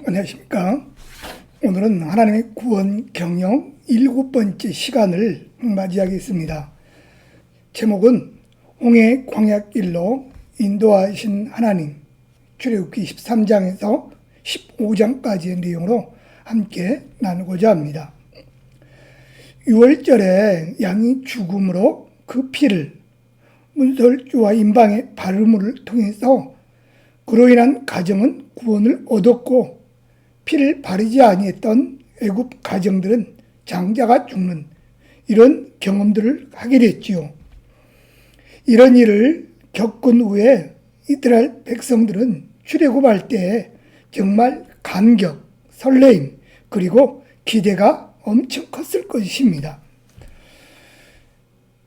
안녕하십니까. 오늘은 하나님의 구원 경영 7번째 시간을 맞이하겠습니다. 제목은 홍해 광야길로 인도하신 하나님, 출애굽기 13장에서 15장까지의 내용으로 함께 나누고자 합니다. 6월절에 양이 죽음으로 그 피를 문설주와 임방의 바르물을 통해서 그로 인한 가정은 구원을 얻었고, 피를 바르지 아니했던 애굽 가정들은 장자가 죽는 이런 경험들을 하게 됐지요. 이런 일을 겪은 후에 이스라엘 백성들은 출애굽할 때 정말 감격, 설레임, 그리고 기대가 엄청 컸을 것입니다.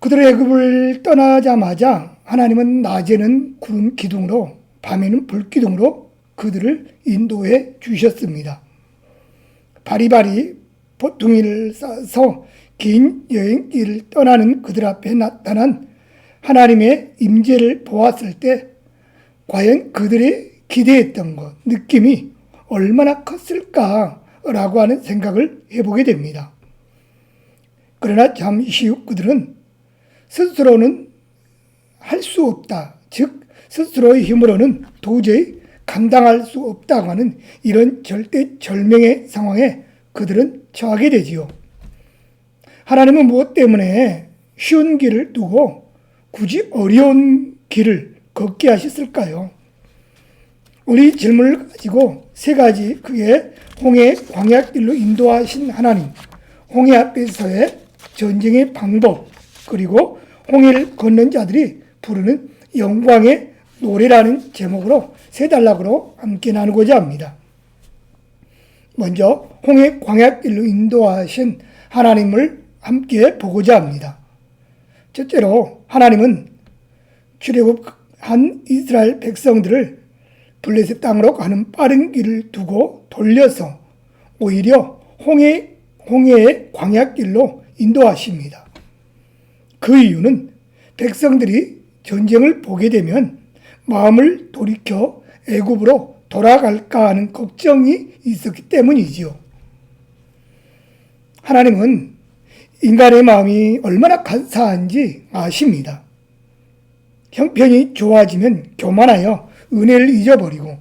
그들의 애굽을 떠나자마자 하나님은 낮에는 구름 기둥으로, 밤에는 불 기둥으로 그들을 인도해 주셨습니다. 바리바리 보퉁이를 싸서 긴 여행길을 떠나는 그들 앞에 나타난 하나님의 임재를 보았을 때 과연 그들이 기대했던 것, 느낌이 얼마나 컸을까라고 하는 생각을 해보게 됩니다. 그러나 잠시 후 그들은 스스로는 할 수 없다, 즉 스스로의 힘으로는 도저히 감당할 수 없다고 하는 이런 절대절명의 상황에 그들은 처하게 되지요. 하나님은 무엇 때문에 쉬운 길을 두고 굳이 어려운 길을 걷게 하셨을까요? 우리 질문을 가지고 세 가지, 그게 홍해 광야길로 인도하신 하나님, 홍해 앞에서의 전쟁의 방법, 그리고 홍해를 걷는 자들이 부르는 영광의 노래라는 제목으로 세 단락으로 함께 나누고자 합니다. 먼저 홍해 광야길로 인도하신 하나님을 함께 보고자 합니다. 첫째로 하나님은 출애굽한 이스라엘 백성들을 블레셋 땅으로 가는 빠른 길을 두고 돌려서 오히려 홍해의 광야길로 인도하십니다. 그 이유는 백성들이 전쟁을 보게 되면 마음을 돌이켜 애굽으로 돌아갈까 하는 걱정이 있었기 때문이지요. 하나님은 인간의 마음이 얼마나 간사한지 아십니다. 형편이 좋아지면 교만하여 은혜를 잊어버리고,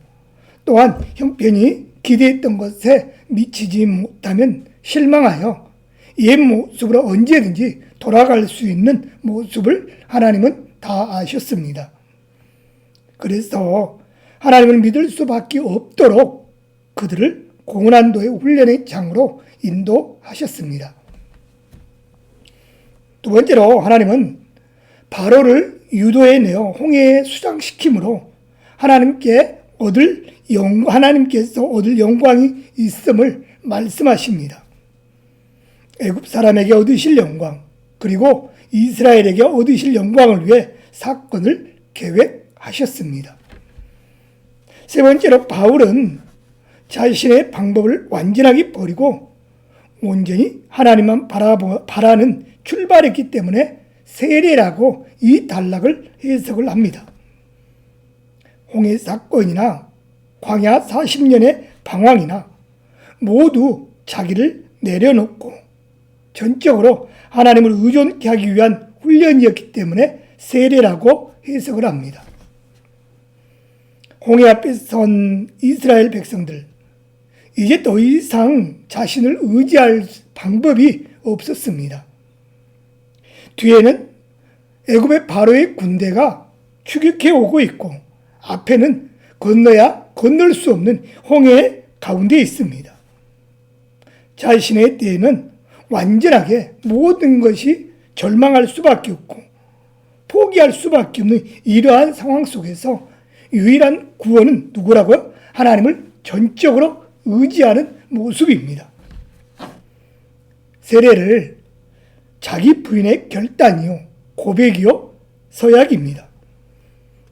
또한 형편이 기대했던 것에 미치지 못하면 실망하여 옛 모습으로 언제든지 돌아갈 수 있는 모습을 하나님은 다 아셨습니다. 그래서 하나님을 믿을 수밖에 없도록 그들을 고난도의 훈련의 장으로 인도하셨습니다. 두 번째로 하나님은 바로를 유도해내어 홍해에 수장시킴으로 하나님께서 얻을 영광이 있음을 말씀하십니다. 애굽 사람에게 얻으실 영광, 그리고 이스라엘에게 얻으실 영광을 위해 사건을 계획하셨습니다. 세 번째로 바울은 자신의 방법을 완전하게 버리고 온전히 하나님만 바라는 출발했기 때문에 세례라고 이 단락을 해석을 합니다. 홍해 사건이나 광야 40년의 방황이나 모두 자기를 내려놓고 전적으로 하나님을 의존케 하기 위한 훈련이었기 때문에 세례라고 해석을 합니다. 홍해 앞에 선 이스라엘 백성들, 이제 더 이상 자신을 의지할 방법이 없었습니다. 뒤에는 애굽의 바로의 군대가 추격해 오고 있고, 앞에는 건너야 건널 수 없는 홍해 가운데 있습니다. 자신의 때에는 완전하게 모든 것이 절망할 수밖에 없고 포기할 수밖에 없는 이러한 상황 속에서 유일한 구원은 누구라고요? 하나님을 전적으로 의지하는 모습입니다. 세례를 자기 부인의 결단이요, 고백이요, 서약입니다.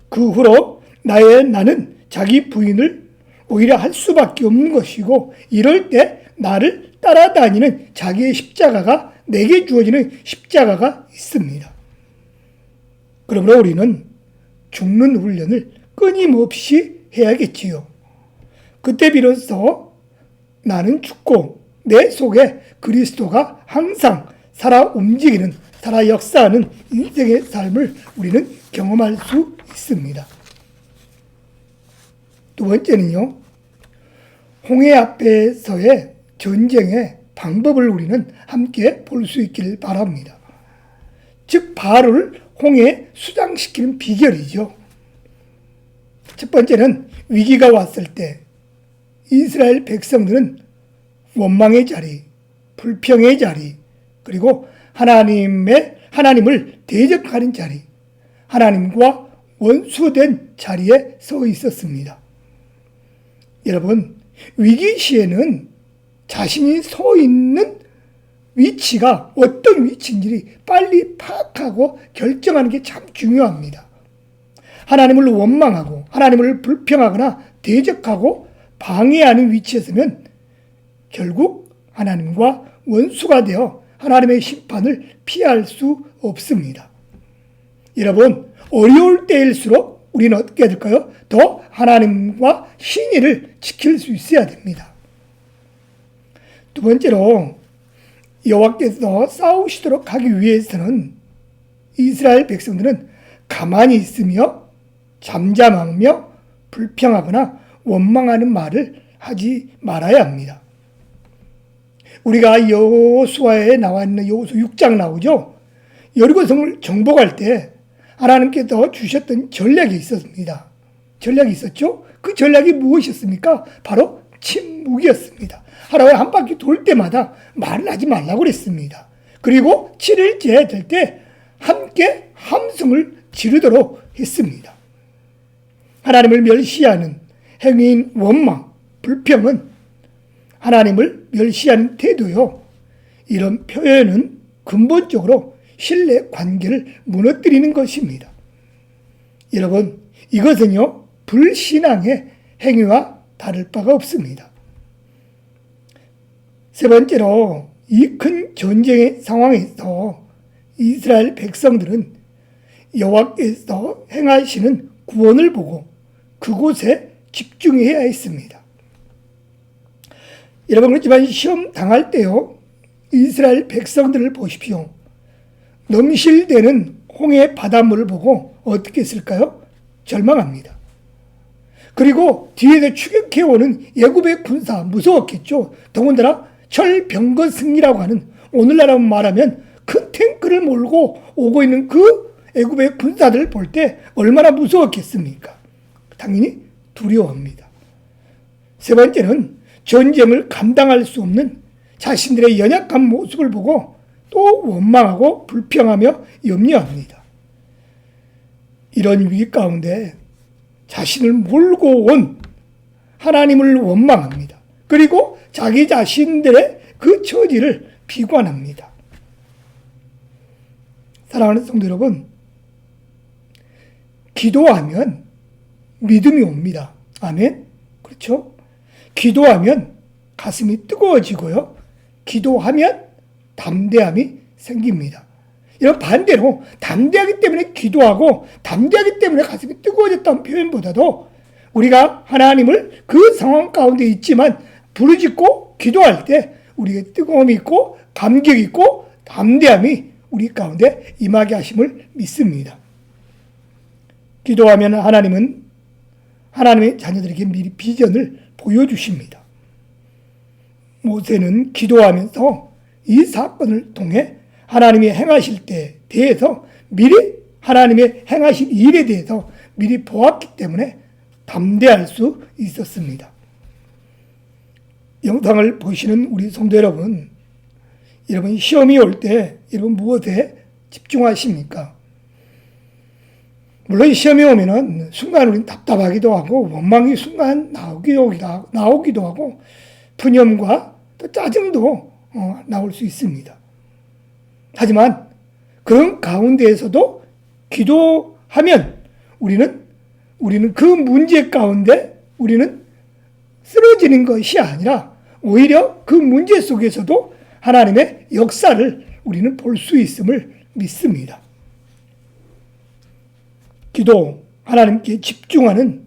그 후로 나는 자기 부인을 오히려 할 수밖에 없는 것이고, 이럴 때 나를 따라다니는 자기의 십자가가, 내게 주어지는 십자가가 있습니다. 그러므로 우리는 죽는 훈련을 끊임없이 해야겠지요. 그때 비로소 나는 죽고 내 속에 그리스도가 항상 살아 움직이는, 살아 역사하는 인생의 삶을 우리는 경험할 수 있습니다. 두 번째는요, 홍해 앞에서의 전쟁의 방법을 우리는 함께 볼 수 있길 바랍니다. 즉 바알을 홍해에 수장시키는 비결이죠. 첫 번째는 위기가 왔을 때 이스라엘 백성들은 원망의 자리, 불평의 자리, 그리고 하나님을 대적하는 자리, 하나님과 원수된 자리에 서 있었습니다. 여러분, 위기 시에는 자신이 서 있는 위치가 어떤 위치인지 빨리 파악하고 결정하는 게 참 중요합니다. 하나님을 원망하고 하나님을 불평하거나 대적하고 방해하는 위치에 서면 결국 하나님과 원수가 되어 하나님의 심판을 피할 수 없습니다. 여러분, 어려울 때일수록 우리는 어떻게 될까요? 더 하나님과 신의를 지킬 수 있어야 됩니다. 두 번째로, 여호와께서 싸우시도록 하기 위해서는 이스라엘 백성들은 가만히 있으며 잠잠하며 불평하거나 원망하는 말을 하지 말아야 합니다. 우리가 여호수아에 나와 있는 여호수 6장 나오죠. 여리고성을 정복할 때 하나님께서 주셨던 전략이 있었습니다. 전략이 있었죠. 그 전략이 무엇이었습니까? 바로 침묵이었습니다. 하루에 한 바퀴 돌 때마다 말을 하지 말라고 그랬습니다. 그리고 7일째 될 때 함께 함성을 지르도록 했습니다. 하나님을 멸시하는 행위인 원망, 불평은 하나님을 멸시하는 태도요. 이런 표현은 근본적으로 신뢰 관계를 무너뜨리는 것입니다. 여러분, 이것은요, 불신앙의 행위와 다를 바가 없습니다. 세 번째로, 이 큰 전쟁의 상황에서 이스라엘 백성들은 여호와께서 행하시는 구원을 보고 그곳에 집중해야 했습니다. 여러분, 그렇지만 시험 당할 때요, 이스라엘 백성들을 보십시오. 넘실대는 홍해 바닷물을 보고 어떻게 했을까요? 절망합니다. 그리고 뒤에서 추격해오는 애굽의 군사, 무서웠겠죠. 더군다나 철병거승이라고 하는, 오늘날로 말하면 큰 탱크를 몰고 오고 있는 그 애굽의 군사들을 볼 때 얼마나 무서웠겠습니까? 당연히 두려워합니다. 세 번째는 전쟁을 감당할 수 없는 자신들의 연약한 모습을 보고 또 원망하고 불평하며 염려합니다. 이런 위기 가운데 자신을 몰고 온 하나님을 원망합니다. 그리고 자기 자신들의 그 처지를 비관합니다. 사랑하는 성도 여러분, 기도하면 믿음이 옵니다. 아멘? 그렇죠? 기도하면 가슴이 뜨거워지고요. 기도하면 담대함이 생깁니다. 이런 반대로 담대하기 때문에 기도하고 담대하기 때문에 가슴이 뜨거워졌다는 표현보다도 우리가 하나님을 그 상황 가운데 있지만 부르짖고 기도할 때 우리의 뜨거움이 있고 감격이 있고 담대함이 우리 가운데 임하게 하심을 믿습니다. 기도하면 하나님은 하나님의 자녀들에게 미리 비전을 보여주십니다. 모세는 기도하면서 이 사건을 통해 하나님이 행하실 때에 대해서 미리 하나님의 행하실 일에 대해서 미리 보았기 때문에 담대할 수 있었습니다. 영상을 보시는 우리 성도 여러분, 여러분 시험이 올 때 여러분 무엇에 집중하십니까? 물론 시험이 오면은 순간 우리는 답답하기도 하고 원망이 순간 나오기도 하고 푸념과 또 짜증도 나올 수 있습니다. 하지만 그런 가운데에서도 기도하면 우리는 그 문제 가운데 우리는 쓰러지는 것이 아니라 오히려 그 문제 속에서도 하나님의 역사를 우리는 볼 수 있음을 믿습니다. 기도, 하나님께 집중하는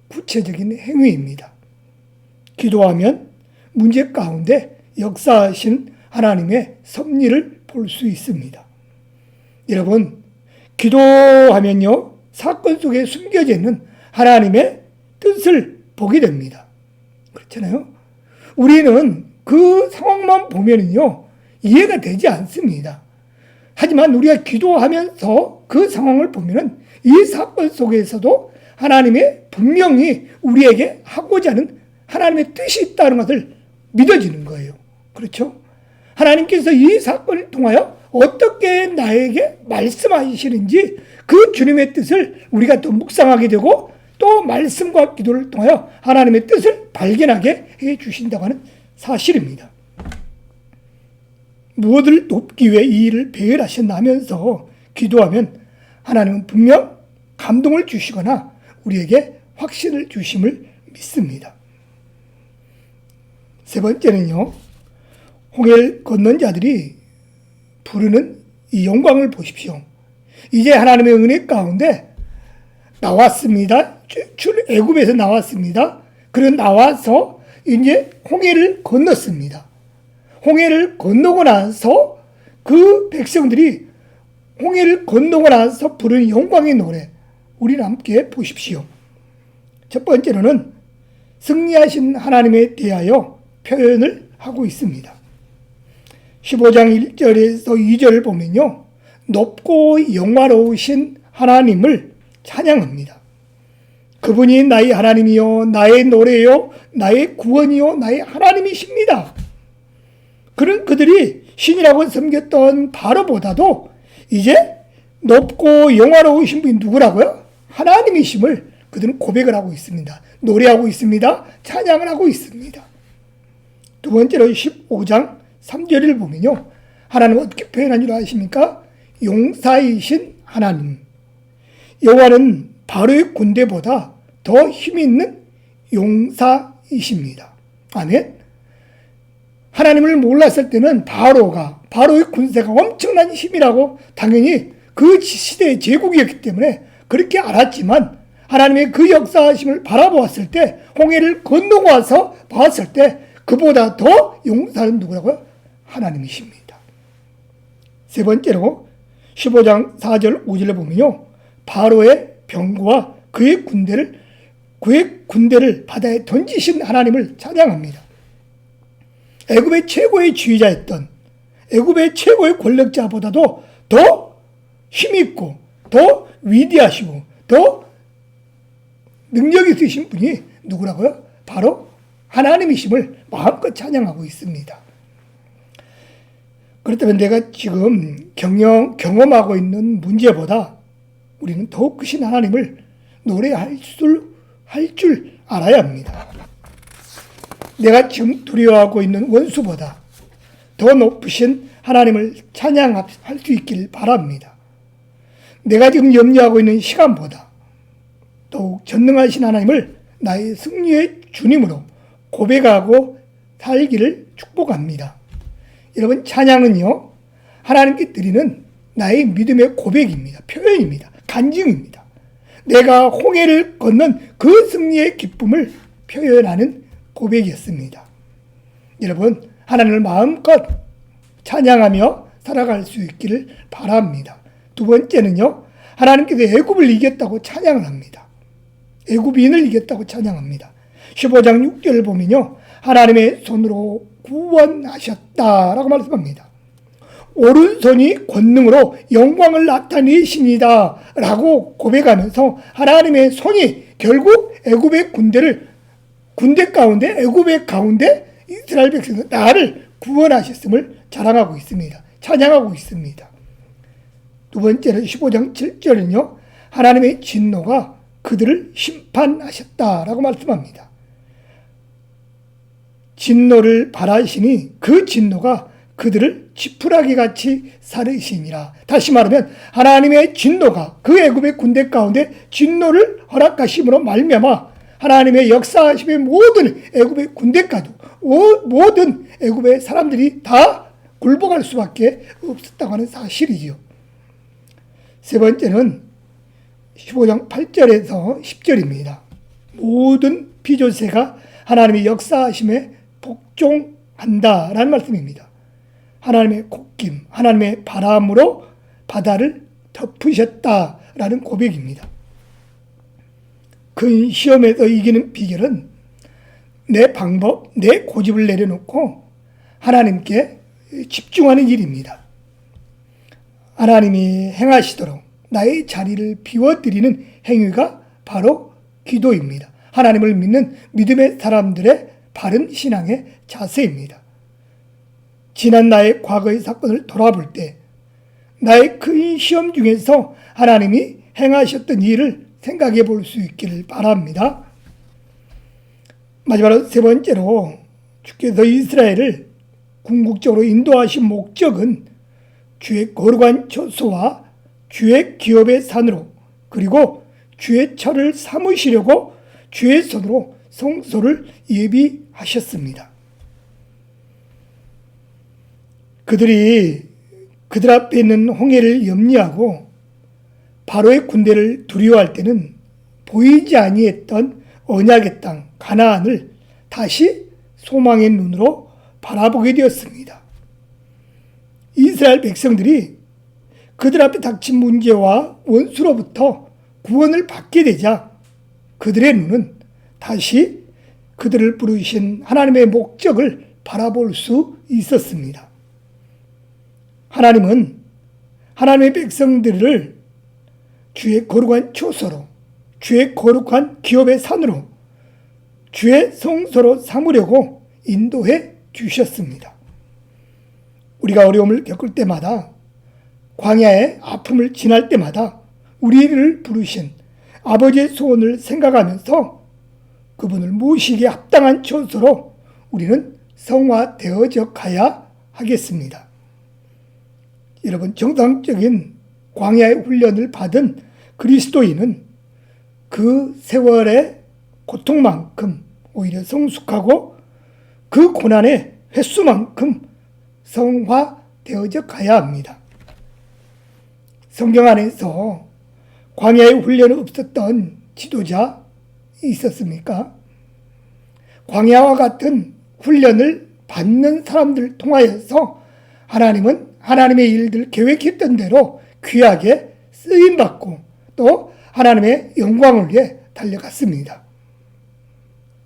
구체적인 행위입니다. 기도하면 문제 가운데 역사하신 하나님의 섭리를 볼 수 있습니다. 여러분, 기도하면요, 사건 속에 숨겨져 있는 하나님의 뜻을 보게 됩니다. 그렇잖아요. 우리는 그 상황만 보면은요, 이해가 되지 않습니다. 하지만 우리가 기도하면서 그 상황을 보면은 이 사건 속에서도 하나님의 분명히 우리에게 하고자 하는 하나님의 뜻이 있다는 것을 믿어지는 거예요. 그렇죠? 하나님께서 이 사건을 통하여 어떻게 나에게 말씀하시는지 그 주님의 뜻을 우리가 또 묵상하게 되고 또 말씀과 기도를 통하여 하나님의 뜻을 발견하게 해 주신다고 하는 사실입니다. 무엇을 돕기 위해 이 일을 배열하셨나 하면서 기도하면 하나님은 분명 감동을 주시거나 우리에게 확신을 주심을 믿습니다. 세 번째는요, 홍해를 건넌 자들이 부르는 이 영광을 보십시오. 이제 하나님의 은혜 가운데 나왔습니다. 애굽에서 나왔습니다. 그리고 나와서 이제 홍해를 건넜습니다. 홍해를 건너고 나서 그 백성들이 홍해를 건너고 나서 부르는 영광의 노래, 우리는 함께 보십시오. 첫 번째로는 승리하신 하나님에 대하여 표현을 하고 있습니다. 15장 1절에서 2절을 보면요, 높고 영화로우신 하나님을 찬양합니다. 그분이 나의 하나님이요, 나의 노래요, 나의 구원이요, 나의 하나님이십니다. 그런 그들이 신이라고 섬겼던 바로보다도 이제 높고 영화로우신 분이 누구라고요? 하나님이심을 그들은 고백을 하고 있습니다. 노래하고 있습니다. 찬양을 하고 있습니다. 두 번째로 15장 3절을 보면요, 하나님은 어떻게 표현한 줄 아십니까? 용사이신 하나님. 여호와는 바로의 군대보다 더 힘있는 용사이십니다. 아멘. 하나님을 몰랐을 때는 바로의 군대가 엄청난 힘이라고 당연히 그 시대의 제국이었기 때문에 그렇게 알았지만 하나님의 그 역사하심을 바라보았을 때, 홍해를 건너고 와서 봤을 때 그보다 더 용사는 누구라고요? 하나님이십니다. 세 번째로 15장 4절 5절을 보면요, 바로의 병거와 그의 군대를 바다에 던지신 하나님을 찬양합니다. 애굽의 최고의 지휘자였던, 애굽의 최고의 권력자보다도 더 힘있고 더 위대하시고 더 능력이 있으신 분이 누구라고요? 바로 하나님이심을 마음껏 찬양하고 있습니다. 그렇다면 내가 지금 경험하고 있는 문제보다 우리는 더욱 크신 하나님을 노래할 줄 알아야 합니다. 내가 지금 두려워하고 있는 원수보다 더 높으신 하나님을 찬양할 수 있길 바랍니다. 내가 지금 염려하고 있는 시간보다 더욱 전능하신 하나님을 나의 승리의 주님으로 고백하고 살기를 축복합니다. 여러분, 찬양은요, 하나님께 드리는 나의 믿음의 고백입니다. 표현입니다. 간증입니다. 내가 홍해를 건넌 그 승리의 기쁨을 표현하는 고백이었습니다. 여러분, 하나님을 마음껏 찬양하며 살아갈 수 있기를 바랍니다. 두 번째는요, 하나님께서 애굽을 이겼다고 찬양을 합니다. 애굽인을 이겼다고 찬양합니다. 15장 6절을 보면요, 하나님의 손으로 구원하셨다라고 말씀합니다. 오른손이 권능으로 영광을 나타내십니다 라고 고백하면서 하나님의 손이 결국 애굽의 군대 가운데, 애굽의 가운데 이스라엘 백성들 나를 구원하셨음을 자랑하고 있습니다. 찬양하고 있습니다. 두 번째는 15장 7절은요, 하나님의 진노가 그들을 심판하셨다라고 말씀합니다. 진노를 발하시니 그 진노가 그들을 지푸라기 같이 사르시니라. 다시 말하면 하나님의 진노가 그 애굽의 군대 가운데 진노를 허락하심으로 말미암아 하나님의 역사하심의 모든 애굽의 군대까지 모든 애굽의 사람들이 다 굴복할 수밖에 없었다고 하는 사실이지요. 세 번째는 15장 8절에서 10절입니다. 모든 피조세가 하나님의 역사하심에 복종한다라는 말씀입니다. 하나님의 콧김, 하나님의 바람으로 바다를 덮으셨다라는 고백입니다. 큰 시험에서 이기는 비결은 내 방법, 내 고집을 내려놓고 하나님께 집중하는 일입니다. 하나님이 행하시도록 나의 자리를 비워드리는 행위가 바로 기도입니다. 하나님을 믿는 믿음의 사람들의 바른 신앙의 자세입니다. 지난 나의 과거의 사건을 돌아볼 때 나의 큰 시험 중에서 하나님이 행하셨던 일을 생각해 볼 수 있기를 바랍니다. 마지막으로 세 번째로 주께서 이스라엘을 궁극적으로 인도하신 목적은 주의 거룩한 처소와 주의 기업의 산으로 그리고 주의 철을 삼으시려고 주의 손으로 성소를 예비하셨습니다. 그들이 그들 앞에 있는 홍해를 염려하고 바로의 군대를 두려워할 때는 보이지 아니했던 언약의 땅 가나안을 다시 소망의 눈으로 바라보게 되었습니다. 이스라엘 백성들이 그들 앞에 닥친 문제와 원수로부터 구원을 받게 되자 그들의 눈은 다시 그들을 부르신 하나님의 목적을 바라볼 수 있었습니다. 하나님은 하나님의 백성들을 주의 거룩한 처소로, 주의 거룩한 기업의 산으로, 주의 성소로 삼으려고 인도해 주셨습니다. 우리가 어려움을 겪을 때마다, 광야의 아픔을 지날 때마다 우리를 부르신 아버지의 소원을 생각하면서 그분을 모시기에 합당한 처소로 우리는 성화되어져 가야 하겠습니다. 여러분, 정상적인 광야의 훈련을 받은 그리스도인은 그 세월의 고통만큼 오히려 성숙하고 그 고난의 횟수만큼 성화되어져 가야 합니다. 성경 안에서 광야의 훈련이 없었던 지도자 있었습니까? 광야와 같은 훈련을 받는 사람들을 통하여서 하나님은 하나님의 일들 계획했던 대로 귀하게 쓰임받고 또 하나님의 영광을 위해 달려갔습니다.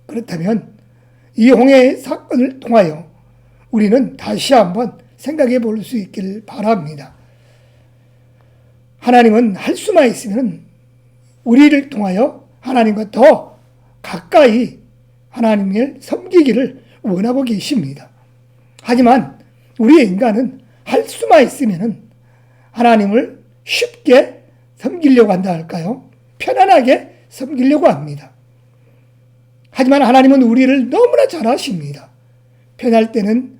그렇다면 이 홍해의 사건을 통하여 우리는 다시 한번 생각해 볼 수 있기를 바랍니다. 하나님은 할 수만 있으면 우리를 통하여 하나님과 더 가까이 하나님을 섬기기를 원하고 계십니다. 하지만 우리 인간은 할 수만 있으면 하나님을 쉽게 섬기려고 한다 할까요? 편안하게 섬기려고 합니다. 하지만 하나님은 우리를 너무나 잘 아십니다. 편할 때는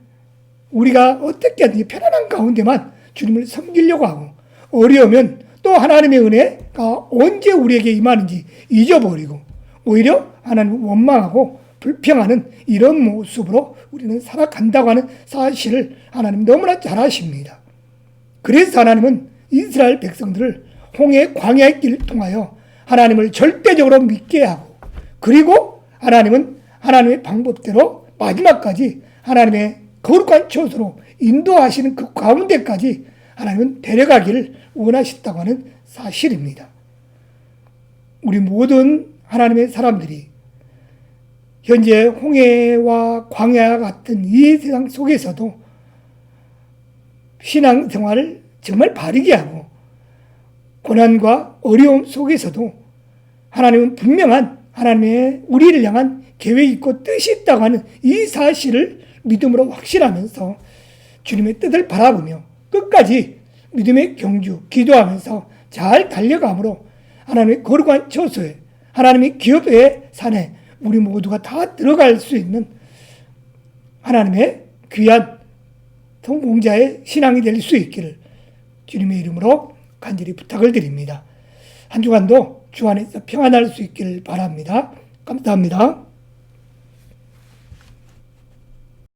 우리가 어떻게 하든지 편안한 가운데만 주님을 섬기려고 하고 어려우면 또 하나님의 은혜가 언제 우리에게 임하는지 잊어버리고 오히려 하나님을 원망하고 불평하는 이런 모습으로 우리는 살아간다고 하는 사실을 하나님 너무나 잘 아십니다. 그래서 하나님은 이스라엘 백성들을 홍해 광야의 길을 통하여 하나님을 절대적으로 믿게 하고 그리고 하나님은 하나님의 방법대로 마지막까지 하나님의 거룩한 처소로 인도하시는 그 가운데까지 하나님은 데려가기를 원하셨다고 하는 사실입니다. 우리 모든 하나님의 사람들이 현재 홍해와 광야 같은 이 세상 속에서도 신앙생활을 정말 바르게 하고 고난과 어려움 속에서도 하나님은 분명한 하나님의 우리를 향한 계획이 있고 뜻이 있다고 하는 이 사실을 믿음으로 확신하면서 주님의 뜻을 바라보며 끝까지 믿음의 경주, 기도하면서 잘 달려감으로 하나님의 거룩한 처소에 하나님의 기업의 산에 우리 모두가 다 들어갈 수 있는 하나님의 귀한 성공자의 신앙이 될 수 있기를 주님의 이름으로 간절히 부탁을 드립니다. 한 주간도 주 안에서 평안할 수 있기를 바랍니다. 감사합니다.